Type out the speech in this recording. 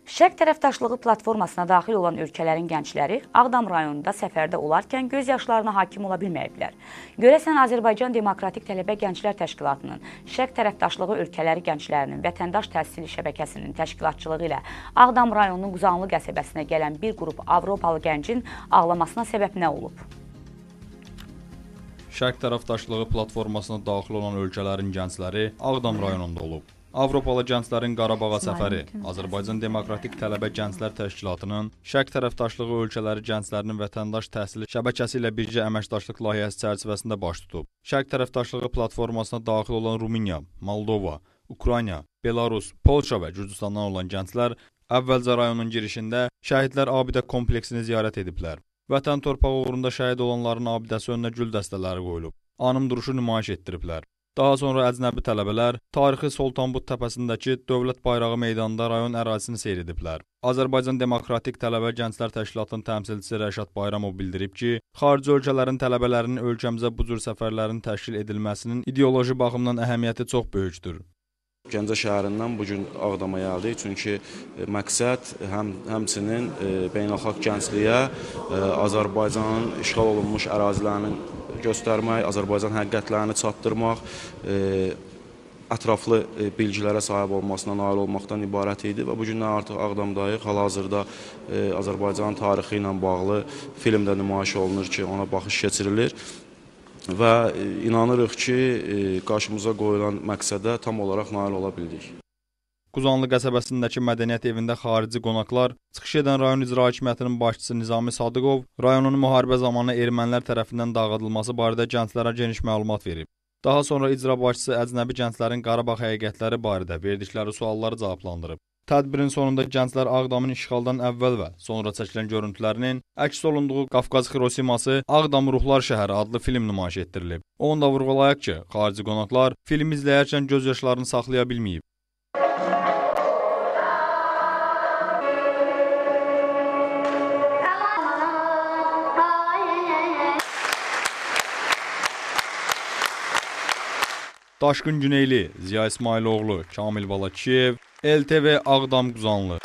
Şərq tərəfdaşlığı platformasına daxil olan ölkələrin gəncləri Ağdam rayonunda səfərdə olarkən göz yaşlarına hakim ola bilməyiblər. Görəsən Azərbaycan Demokratik Tələbə Gənclər Təşkilatının Şərq tərəfdaşlığı ölkələri gənclərinin vətəndaş təhsili şəbəkəsinin təşkilatçılığı ilə Ağdam rayonunun Quzanlı qəsəbəsinə gələn bir qrup Avropalı gəncin ağlamasına səbəb nə olub? Şərq tərəfdaşlığı platformasına daxil olan ölkələrin gəncləri Ağdam rayonunda olub. Avropalı gənclərin Qarabağa səfəri Azərbaycan Demokratik Tələbə Gənclər Təşkilatının Şərq tərəfdaşlığı ölkələri gənclərinin vətəndaş təhsili şəbəkəsi ilə birgə əməkdaşlıq layihəsi çərçivəsində baş tutub. Şərq tərəfdaşlığı platformasına daxil olan Rumıniya, Moldova, Ukrayna, Belarus, Polşa və Gürcüstandan olan gənclər əvvəlcə rayonun girişində Şəhidlər Abidə kompleksini ziyarət ediblər. Vətən torpağı uğrunda şəhid olanların abidəsi önünə gül dəstələri qoyulub. Anım duruşu nümayiş etdiriblər. Daha sonra əcnəbi tələbələr tarixi Sultanbud təpəsindəki Dövlət bayrağı meydanında rayon ərazisini seyr ediblər. Azərbaycan Demokratik Tələbə Gənclər Təşkilatının təmsilçisi Rəşad Bayramov bildirib ki, xarici ölkələrin tələbələrinin ölkəmizə bu cür səfərlərin təşkil edilməsinin ideoloji baxımdan əhəmiyyəti çox böyükdür. Gəncə şəhərindən bugün Ağdama gəldik, çünki məqsəd həmçinin beynəlxalq gəncliyə Azərbaycanın işğal olunmuş ərazilərinin göstərmək, Azərbaycan həqiqətlərini çatdırmaq, ətraflı bilgilərə sahib olmasına nail olmaqdan ibarət idi və bugün artıq Ağdamdayıq. Hal-hazırda Azərbaycan tarixi ilə bağlı film də nümayiş olunur ki, ona baxış keçirilir. Və inanırıq ki, qarşımıza qoyulan məqsədə tam olaraq nail ola bildik. Quzanlı qəsəbəsindəki mədəniyyət evində xarici qonaqlar çıxış edən rayon icra hakimiyyətinin başçısı Nizami Sadıqov rayonun müharibə zamanı ermənilər tərəfindən dağıdılması barədə gənclərə geniş məlumat verib. Daha sonra icra başçısı əcnəbi gənclərin Qarabağ həqiqətləri barədə verdikləri sualları cavablandırıb. Tədbirin sonunda gənclər Ağdamın işğaldan əvvəl və sonra çəkilən görüntülərinin əks olunduğu Qafqaz Xirosiması Ağdam Ruhlar Şəhəri adlı film nümayiş etdirilib. Onu da vurğulayaq ki, xarici qonaqlar film izləyərkən göz yaşlarını saxlaya bilməyib. Daşqın Güneyli, Ziya İsmailoğlu, Kamil Balakişiyev, LTV Ağdam Quzanlı.